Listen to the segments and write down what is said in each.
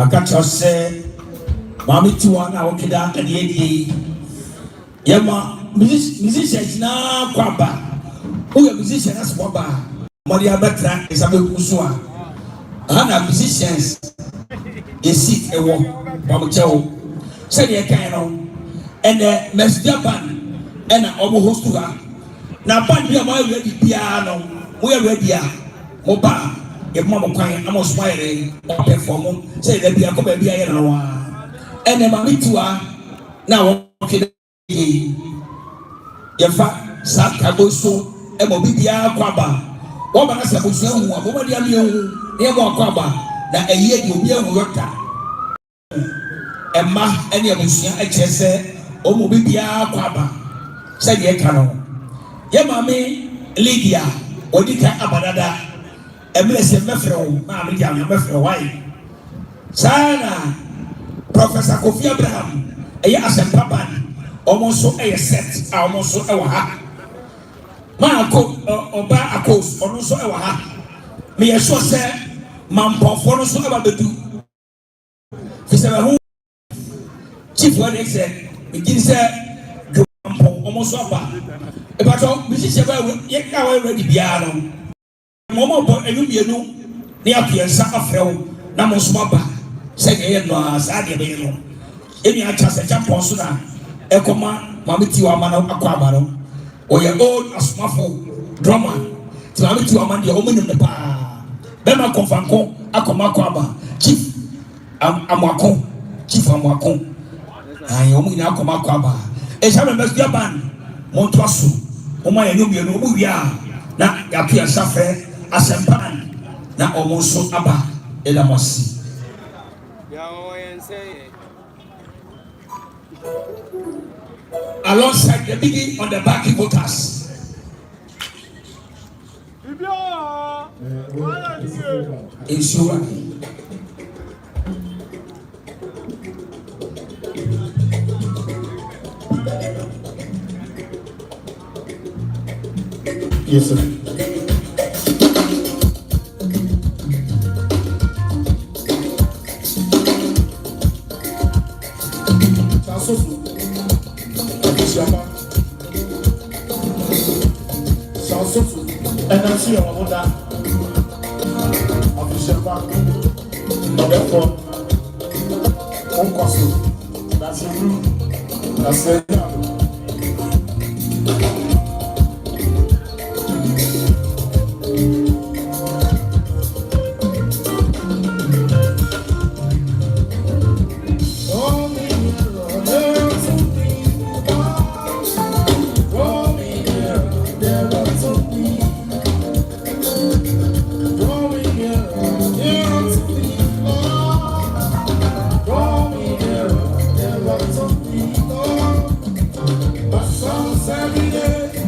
Bakacho say, Mammy Tiwaa na okida and ye Yama musicians na kwaba. Who are musicians as kwaba? Maria Betra is a Kusua. Hana musicians they sit a walk, Bamucho. Say a kind and the messenger band. and almost host to her. Now, but we are ready piano, we are ready. Moba, if Mamma Quine, I'm smiling, or perform, say that we are coming to be a and then Mammy Tiwaa now, okay, Yafa, Sakaboso, and Mobibia Quaba. What man has a bushel, what woman you near Quaba, that a year you'll be a worker. And Ma, any of us, I just said, O Mobibia Quaba, said Yakano. Yamami, Lydia, Odika Abadada, and Blessed Mefro, Mammy Jam, Mefro, why? Sana, Professor Kofi Abraham, a yas and Papa, almost so a set, almost so a ha. Marco or Ba a coast, or no so a ha. Me a so say, Mampo for no so about the two. He said, who chief what they said, begins to almost so bad. But Mrs. Yet already piano. Momo boy, and you know, near Piazza of Fell, Namos Maba, said no, Sadia Beno. Any chance a jump on Sudan, Ecoma, Mammy Tiwaa Mano Aquamano, or your old Asmafo, drummer, to Mammy Tiwaa Man, the woman in the bar. Bema Confanco, Aquamaquaba, Chief Amwako, Chief Amwako. I only now come Aquaba. It's having a best band, Montoasu, Oma Yumi, no, we are now Yapia Safe, Asempan, now almost so Abba, Elamasi. Alongside the biggie on the backing voters. Insura. Yes, sir. And I see your mother of the shepherd, therefore, Uncle, that's a room, that's a every day.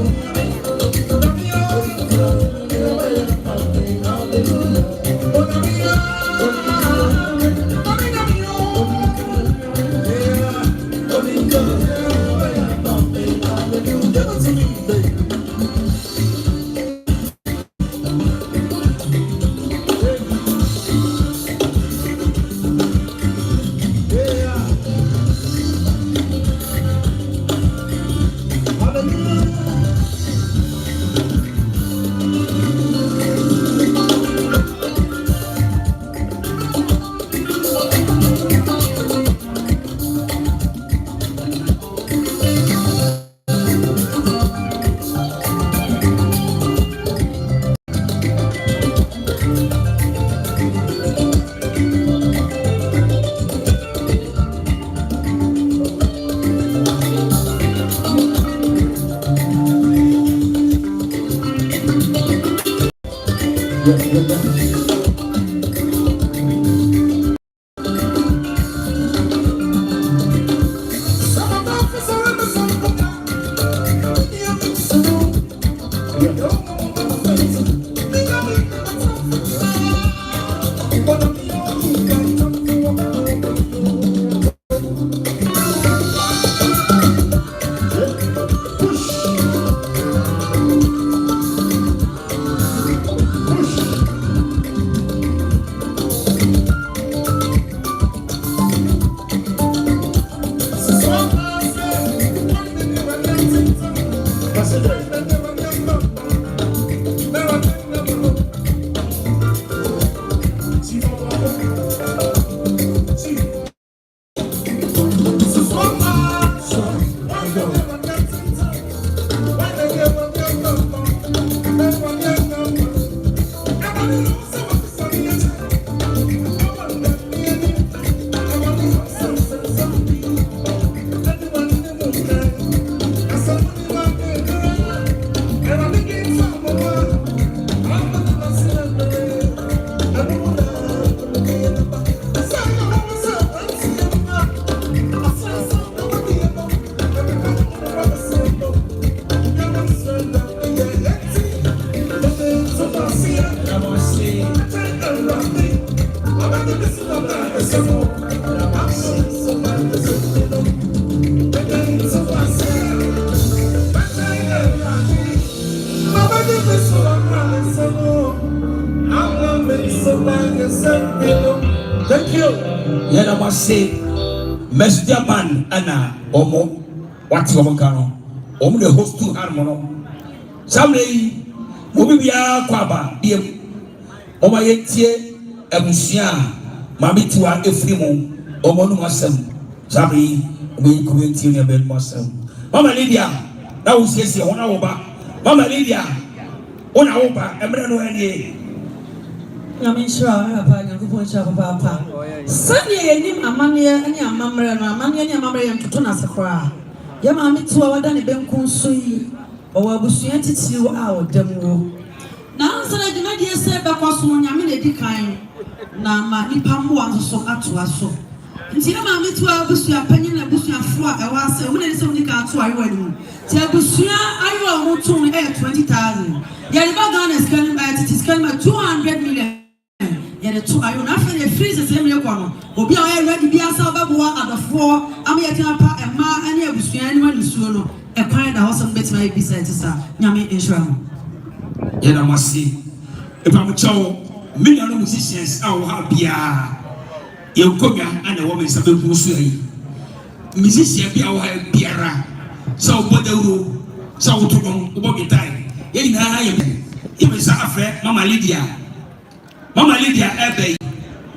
Thank you. Yena wase messenger man ana omo wati omo kano omo the host to harmono samle obi bia kwaba biem omo yentie abusia mami Tiwaa efrimu omo no masem samle obi komenti ne be masem mama Lydia na wo siesie wona wo ba mama Lydia wona wo ba emre no anie Yamishra, Papa, Yakupo, Papa. Sunday, Amania, and Yamamra, and Amania, and Mamma, and Tutuna Sakra. Yamami to our Danny Benkun Sui, or Busianti to our demo. Now, so I did not hear said because when Yamina decline, Nama Nipamu and so at to us. Until Mammy to our Busia penny and Busia for I was a winner something to our wedding. Tell Busia, I will to 20,000. Yaribagan is coming by it is coming 200 million. Yet the two I will not finish freezes in your corner. Will be already be a Adwoa at the four. I'm yet a pa and ma and you wish anyone is soon. A kind of awesome bits may be said to sir. Yami Israel. Yet I must see if I'm a child, million musicians are happy. You come and the woman is a bit musician be our Piera. So, what the rule, so to go be time. Yen I am. Even Safa, Mama Lydia. Mama Lydia Abbey,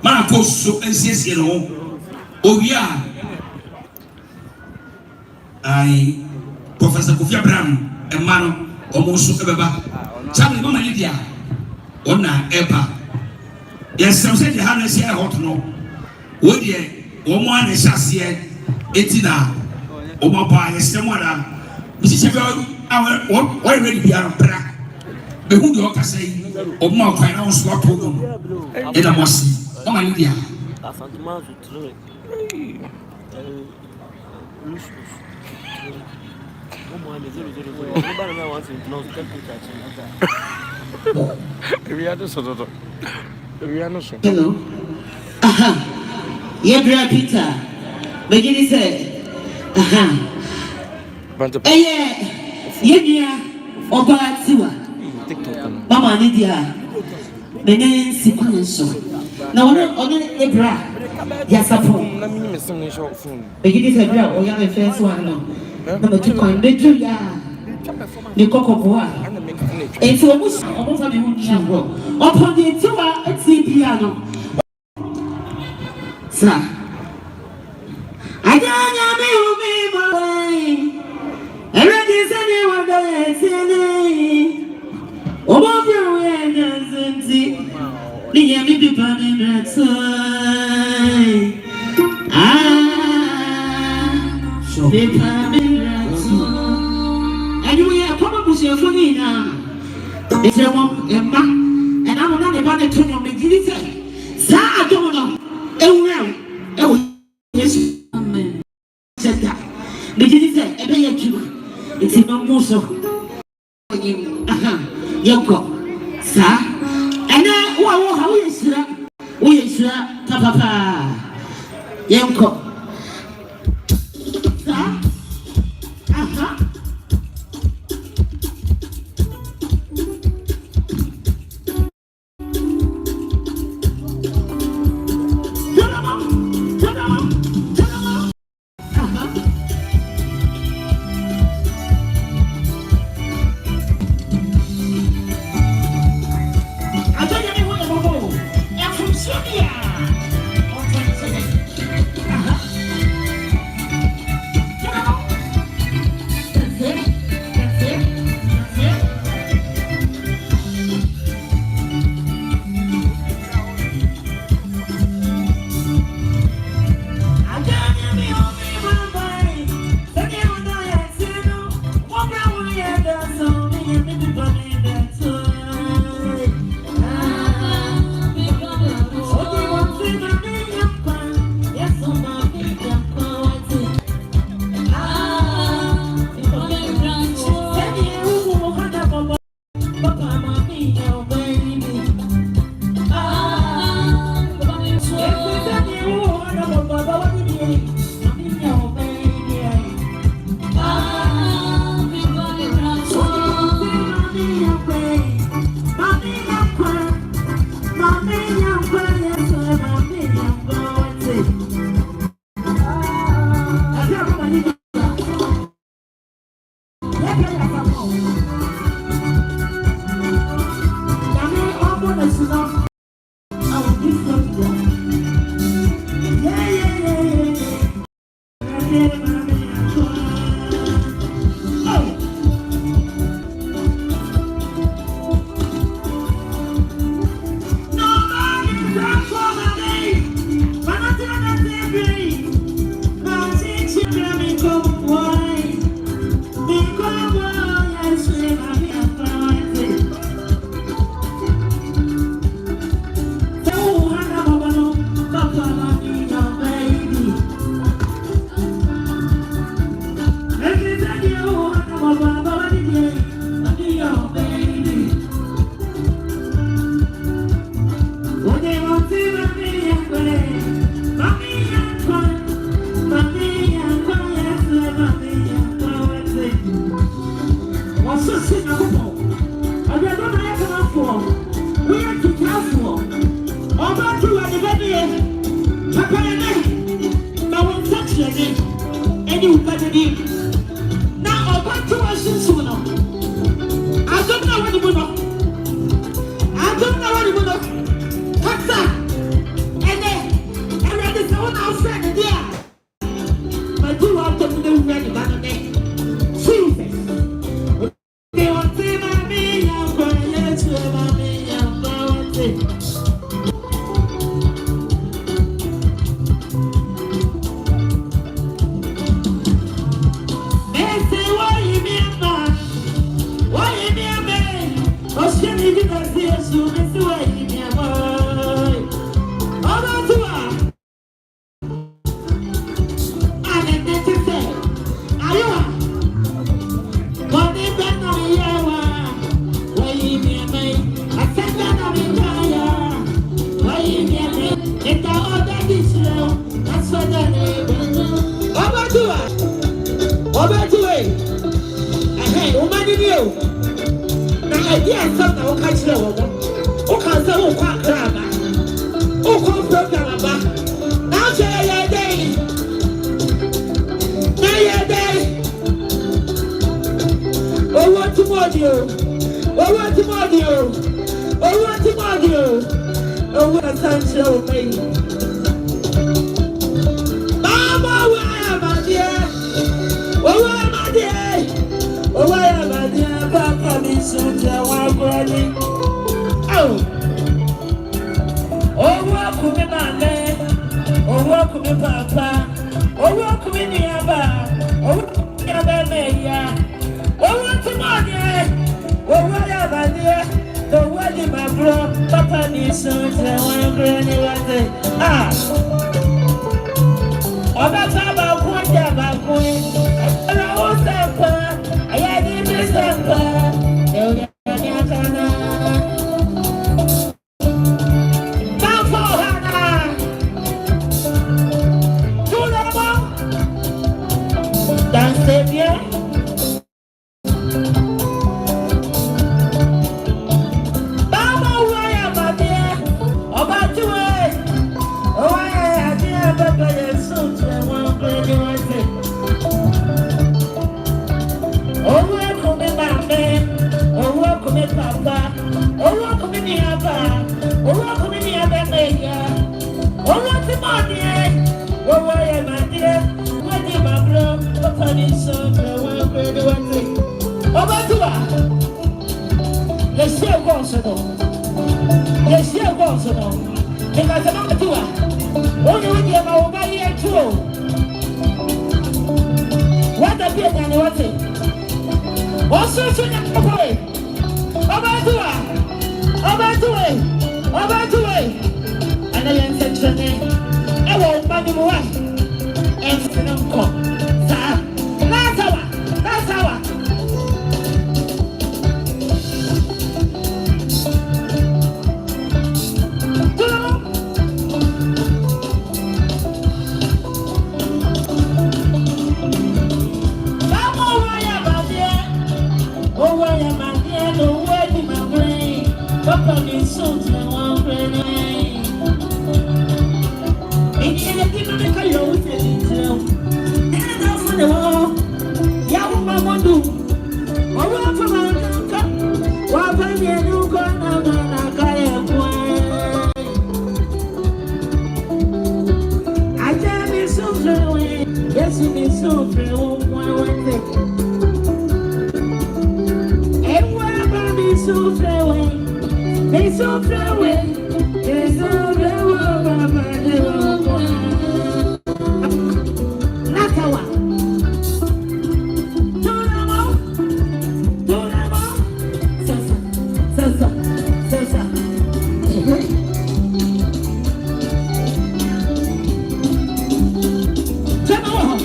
Marco so and says, you know, oh, yeah. I, Professor Kofi Brown, and man almost so ever. Charlie, Mama Lydia, Ona Eba. Yes, some said the harness here hot no. Would ye, woman is just here, Etina, Omapa, and Stamara, Mrs. Our already be our bra. But who do you say? Or more finance swap program. And I must see. Mama Lydia. Hello. Aha. Yeah, Peter. Begin say. Aha. Yeah. Oba Tiwaa. Mama Nidia. Menen sequence. Now on Ebra. Yes, upon. Begin say, oh, yeah, the first one. Number 2 coin. The Julia. The Cocoa. And so almost a minute. Upon the Tiwaa at piano. Sir. I don't know me. Already said you were there. Oh, my brother, doesn't see. The yummy people in that side. And you are probably your phone now. It's a one, and I'm not about to turn on the Jesus. Sir, I don't know. Oh, yes, amen. Said that. The Jesus, I beg you. It's no more so. Yoko, sir. And now, how is that? We is that, Papa. Yoko, sir. idea something I catch you. O can say o kwa kraba. O kwa program ba. Now say ya day. Na ya day. O want to audio. O want to audio. O want to audio. O want to show me. Mama, where am I dear? Oh, where am I dear? Oh, where am I dear? Papa, me soon to one granny. Oh, welcome me, man. Oh, welcome me, Papa. Oh, welcome me, Niaba. Oh, Niaba, oh, what's the money? Oh, where am I dear? The wedding, my bro. Papa, me soon to one granny. Ah. Ọba sábà kún jàmbá kún ẹ̀rọ ó sẹ́pà ẹ̀yà ní bí sẹ́pà ẹ̀rọ ní àkànná. Báfọ̀ hànà túnlọ́mọ́ dànsẹ̀ bíẹ́. Báwo wáyà bàbíẹ́ ọba túwẹ̀ ọwọ́ ẹ̀yà ní ẹ̀bẹ̀bẹ̀ yẹn sùn. Oh, welcome me, Mama. Oh, welcome me, Papa. Oh, welcome me, Niaba. Oh, welcome me, Niaba, Maya. Oh, what's the money? Oh, why am I dear? Where did my bro? Papa, this son, oh, Adwoa. Let's see a gossip. Let's see a gossip. Because I'm Adwoa. Only when you're over here, too. What a bit and what's it? What's so soon? Adwoa. And I am section. I won't buy you one. And Sinunko. That's our. Papa, me so to one granny. And you didn't make a low detail. And that's for the wall. Yahu Mamma do. Or what from our uncle? What by the new corner than I got I tell me so through. Yes, you be so through one thing. And what about me so through? They so far away, they so far away, Nakawa. Donamo, Sasa. Jamawa.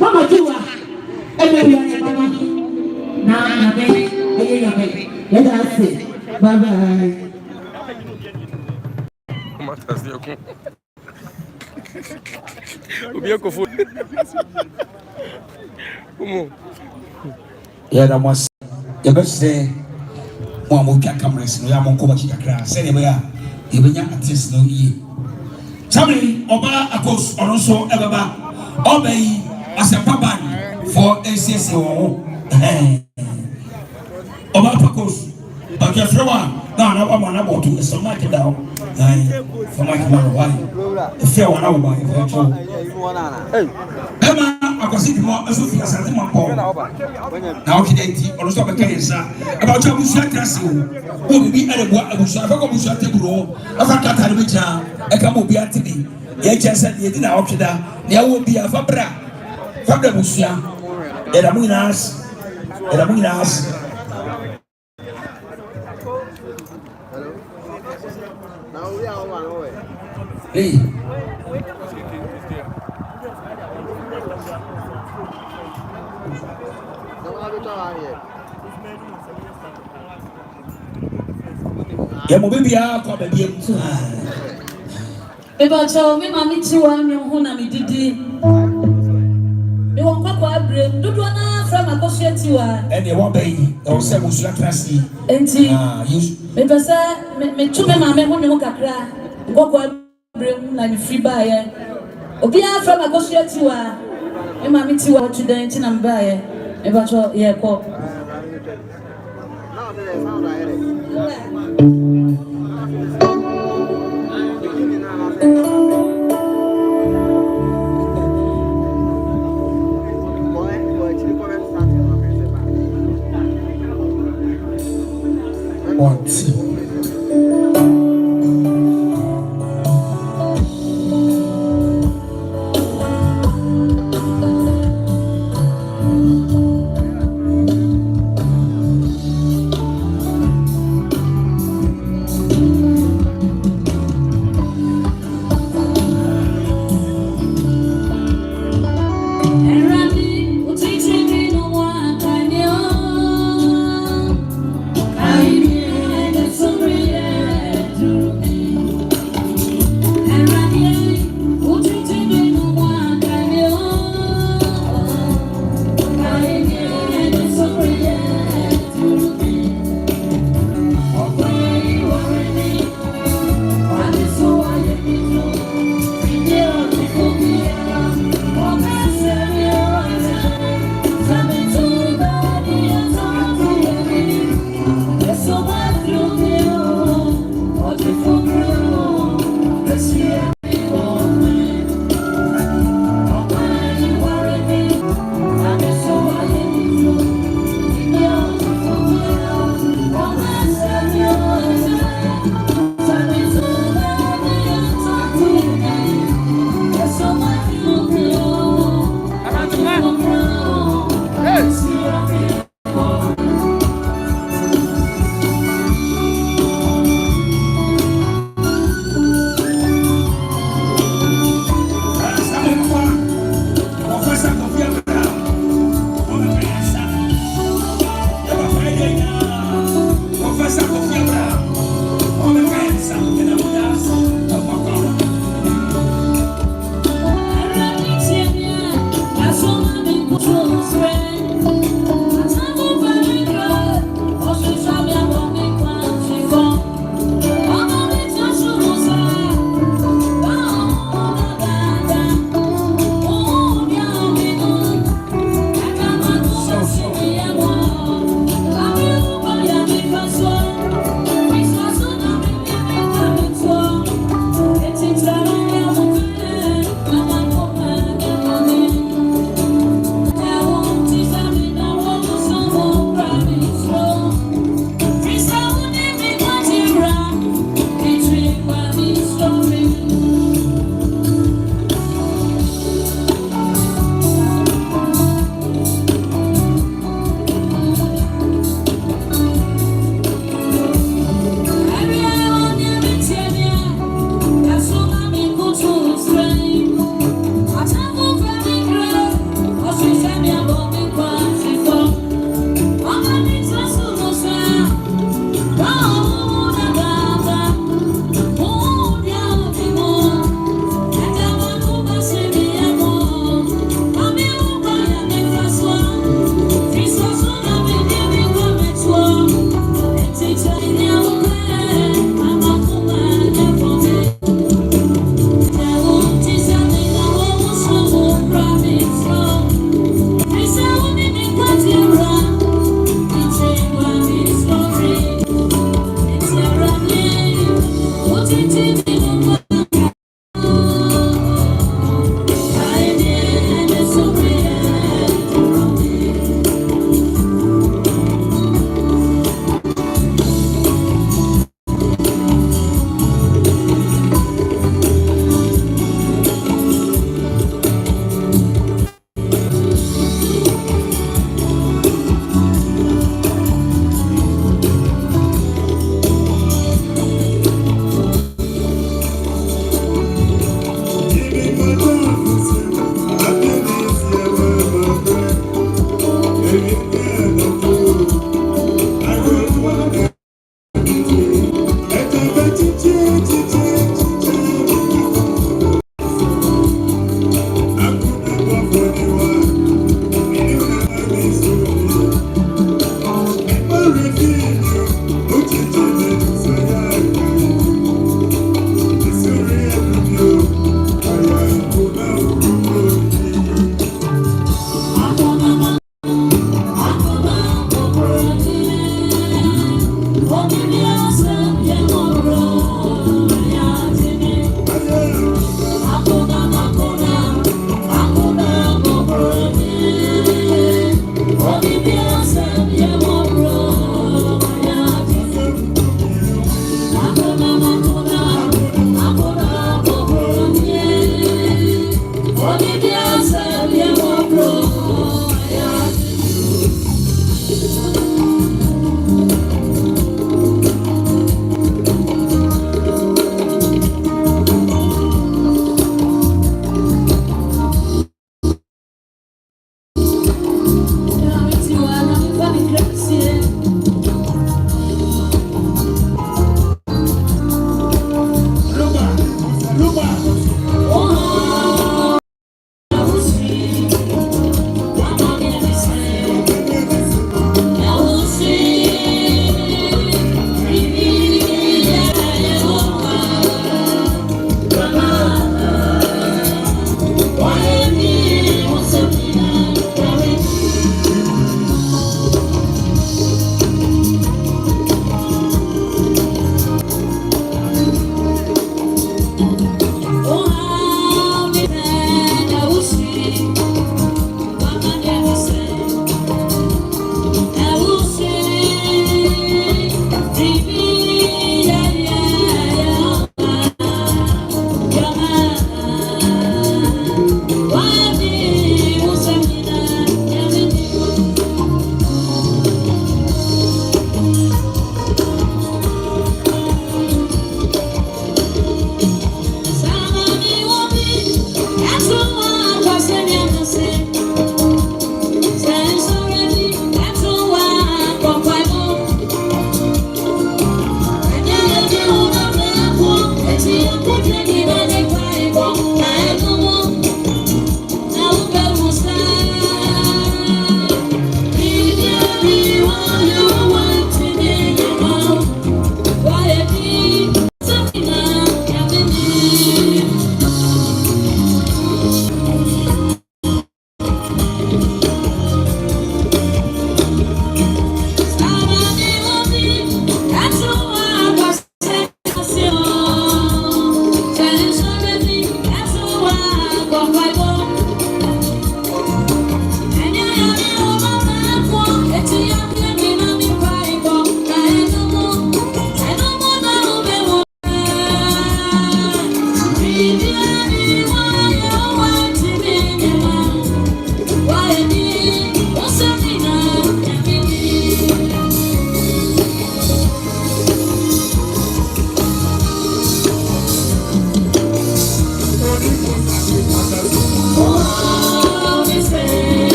Mama Tiwaa, every one, Mama. Now, let us see. Bye bye. Yeah, that was the best say. One more cameras, no, I'm on cover chikra. Say, you be young artist, no ye. Somebody, Oba, a course, or also ever obey as a papa for ACSO. Oba, Pacos, but your friend, no, I'm about to, so much down. For my wife, a fair 1 hour. Emma, I was thinking more as if I my phone. Now, today, or so I can say about your business. Who will be at a work? I was a table. I forgot how to be a come be at me. Yes, said you didn't option that. There will be a fabra. Fabra Busia. And I'm in us. And I'm in us. Hey. Yeah, maybe I come and be able to. About your mammy Tiwaa, your home, Didi. You won't go for a brain, do one from a Tiwaa. And you won't be, or say, we should trust you. And you, maybe, sir, me to me, mamma, when you walk a cry, go for a brain like free buyer. Or be out from a Tiwaa. And mammy Tiwaa to the engine and buyer. About your airport. One, two.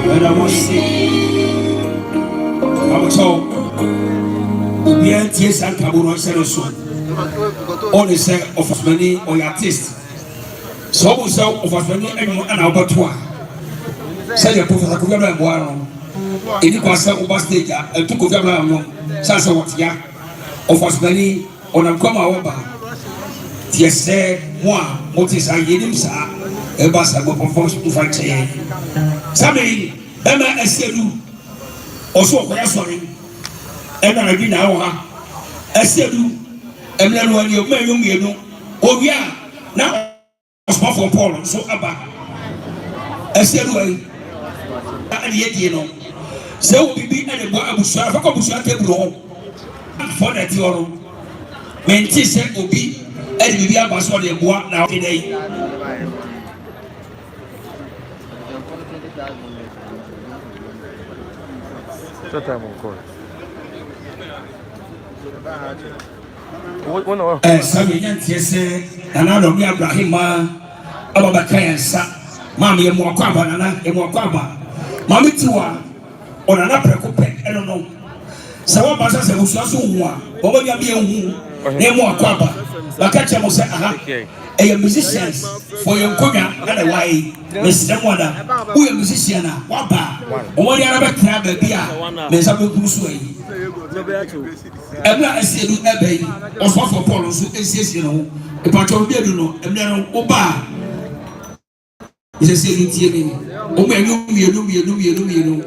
And I want to see. I'm told. We are tears and Kabul so. All the say of us many or your taste. So we sell of us many and Adwoa. Say your professor could have one. If it was a stage, I took over Sasa what ya of us many on a come over. Yes, sir, one, what is I gave him, sir? A bus I go perform to fight. Somebody, Emma Eselu, also for sorry. Emma, I didn't know her. Eselu, Emma, when you may know, oh, yeah, now small for Paul, so about Eselu, and yet, you know, so we be at a boy, I was sure I forgot table for that. Your Menti said, Obi, and we are was what they want now today. And I don't be Abraham, about Kayansa, Mammy, and more Quabana, and more Quaba. Mammy Tiwaa, on an upper coupé, I don't know. So what was I was also one, over your being name more Quaba. Bakacha was a musicians for your Koga and a way, Mr. Wanda, who a musician, Waba, or what the other crab, a beer, Miss Abu Kusway. Ebla eselu ebe oswa for Paul so esiesie no e patro bi edu no emle no oba esiesie tie ni o me enu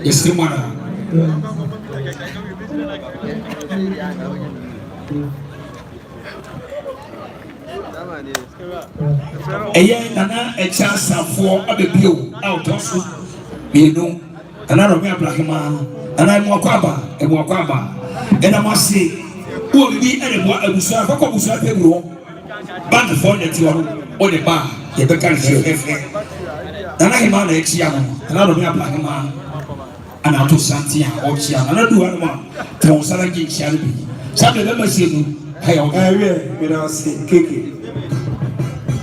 yesi mwana eye nana echa safo abebio out oso bienu ana ro me Abraham ana mo kwaba and I must say, who will be any more abusua, for Cobusa Pedro, band for the Tiwaa or the bar, the Becan F. And I manage young, and I don't have black man, and I do Santia or Chia, and I do one to Salaki Shelby. Some of them say, hey, without saying, Kiki.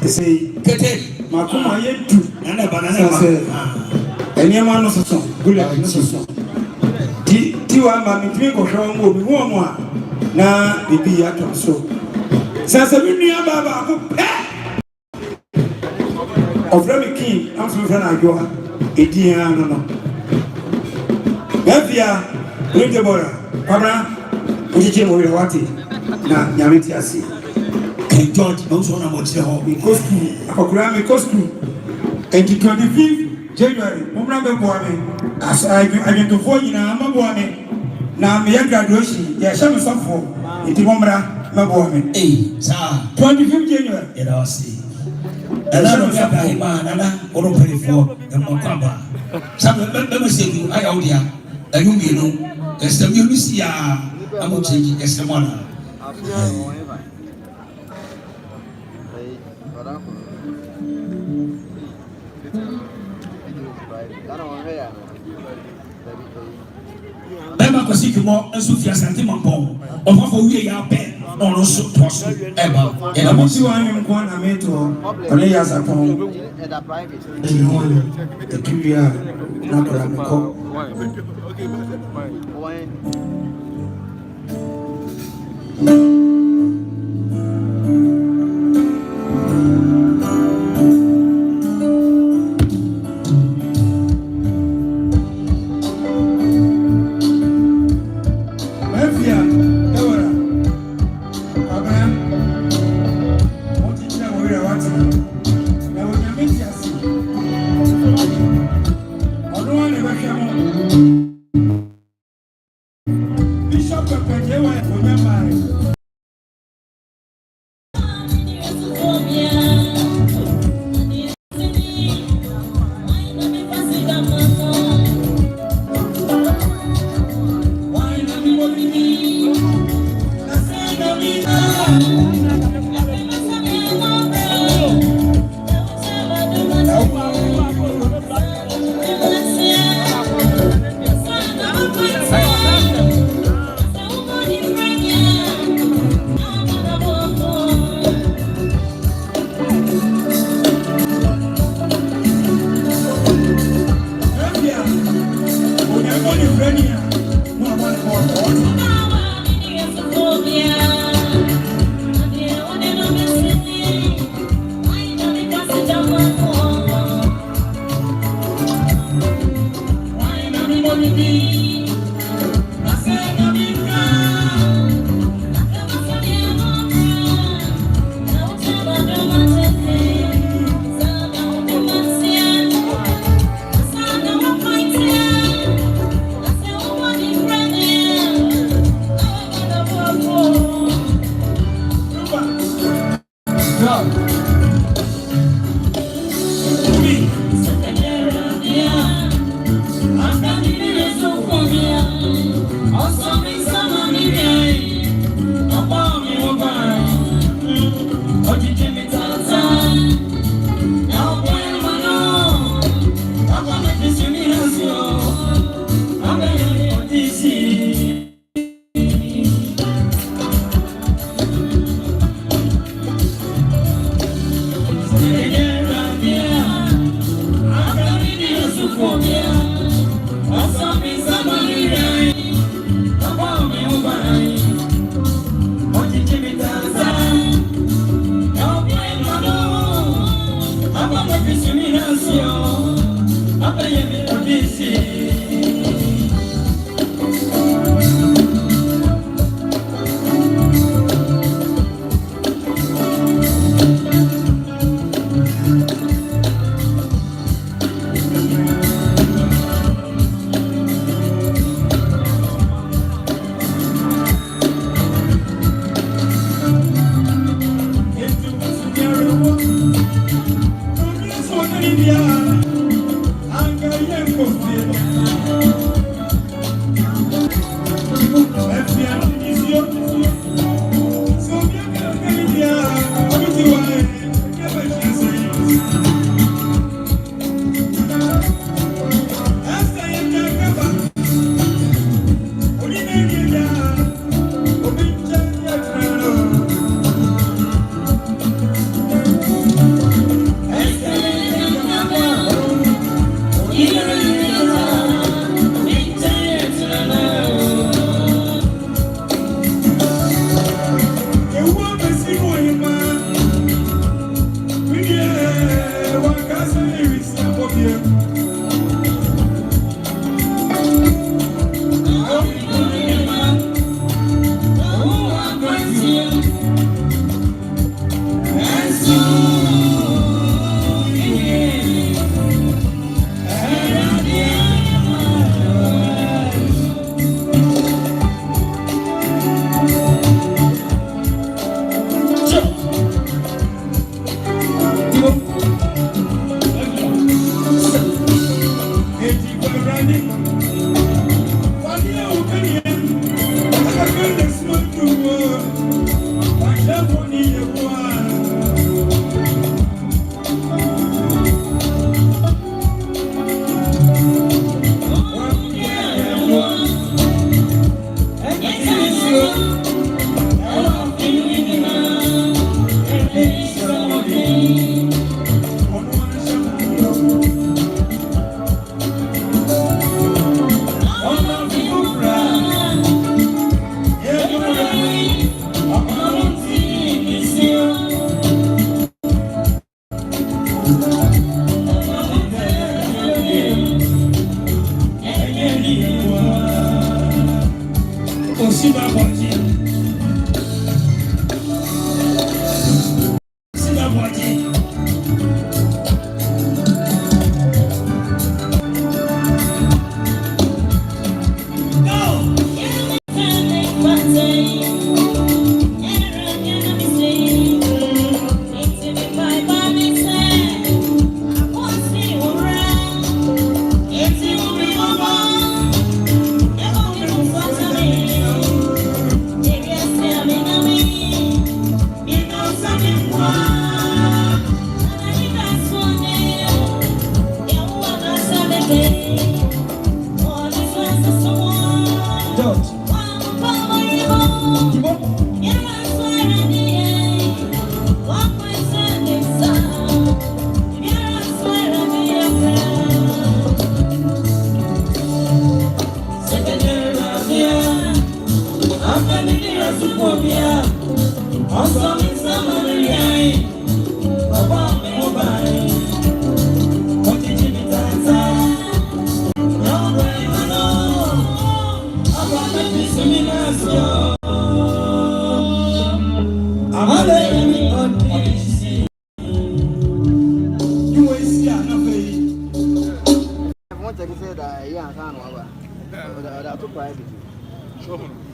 They say, Kete, Makuma yet too, and a banana said, and your man of the song, good at the song. Tiwaa mami tumi ko hwe ngo bi wo mo a na bibi ya to so sasa bi nua baba ko pe of Remy King am so friend Adwoa edian no Evia ni Deborah kwabra ojeje mo we wati na nyame ti ase King George no so na mo tire ho because akokura me costume 25 January mo bra be bo ame as I get to for nyina ma bo ame na me graduation ya shame safo iti momra mabo me sir 25 January you know see ala no ya ba ima nana oro perifo e mo kwamba sabe me say you aya odia ayumi no estem you see ya amo change estem ona Bema kosiki mo ensu santi mampon ofafo wie ya pe ono so toso eba ela mo si wan mi kwa na meto ole ya sapon e no e tuya na kora ko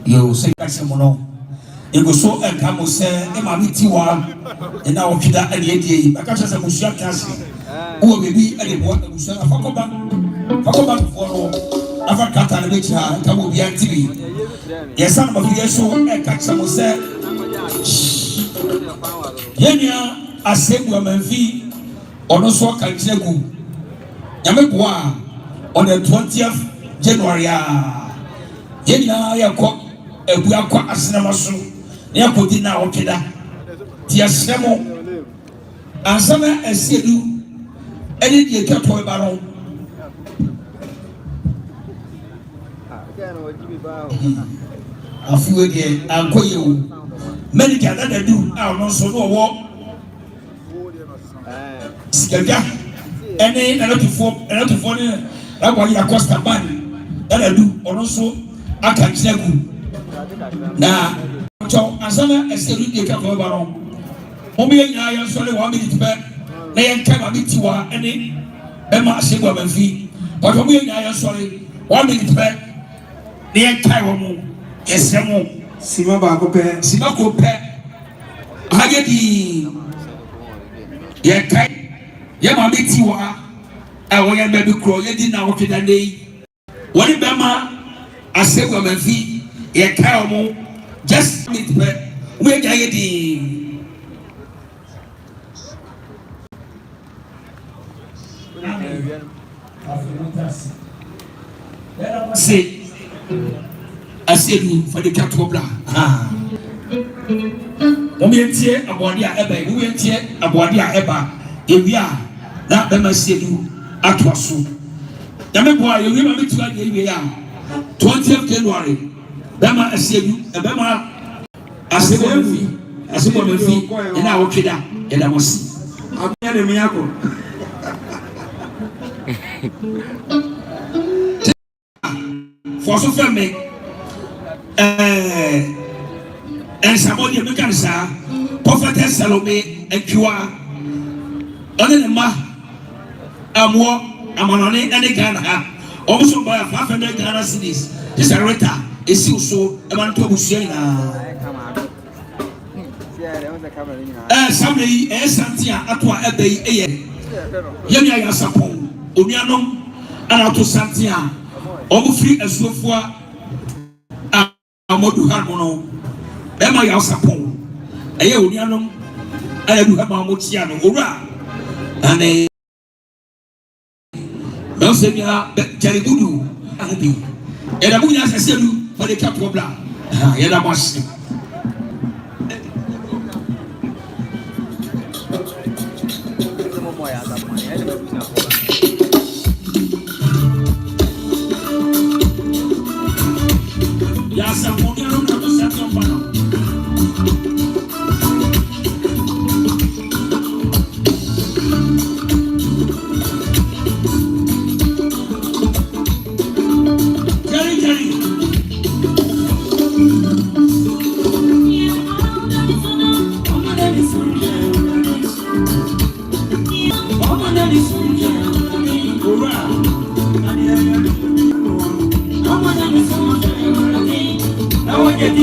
You say, Casimono, You go so and come say, Mammy Tiwaa, and now Kida and the ADA. I can't say Musia Cassie. Who may be any one of Musa Fakoba for Africa and which are Tamu TV. Yes, some of you so and catch some say. Yenya, I say, woman fee, or no so can check. Yameboa on the 20th January. Yenya, I caught a Buakwa Asinamasu, Yakudina Okeda, Tiasemo, and some as Sedu, any year Capo Baron. A few again, I'll call you. Many can do, I'll not so no walk. Skaga. Any another form, that one you cost a man that I do, or also I can check you. Now, as I said, you can't go around. Mommy, I am sorry 1 minute back. They ain't come a bit to any Emma Sigma and fee. But mommy, I am sorry 1 minute back. They ain't Taiwan. Yes, Simako Pet. I get the Yamami Tiwaa, I want baby crow, you didn't know what day. What if Bama, I said, woman feet, a cow, just meet where I get the say, I said for the cat wobler. Women about their eba, women about their eba, if we are. That Bema said you Adwoa so. Yameboa, you remember to like we are 20th January. Bema said you, a Bema as a woman, and I will kid her, and I was. I'm a miracle. For so family, and somebody of the cancer, Prophetess Salome and Tiwaa, only the ma. I'm on any Ghana. Also by 500 Ghana cities. This is a reta. It's so a man to Bushina. Somebody, Santia, Adwoa, Yamia Sapon, Unianum, and out to Santia, all free as so far. Amodu Harmono, Emma Sapon, a Unianum, I do have Mamotiano, Ura, and a don't say me a Jerry Gudu, and a moon as I said for the cap of blood. Yet I must. Yes, I'm walking around the second. Now I get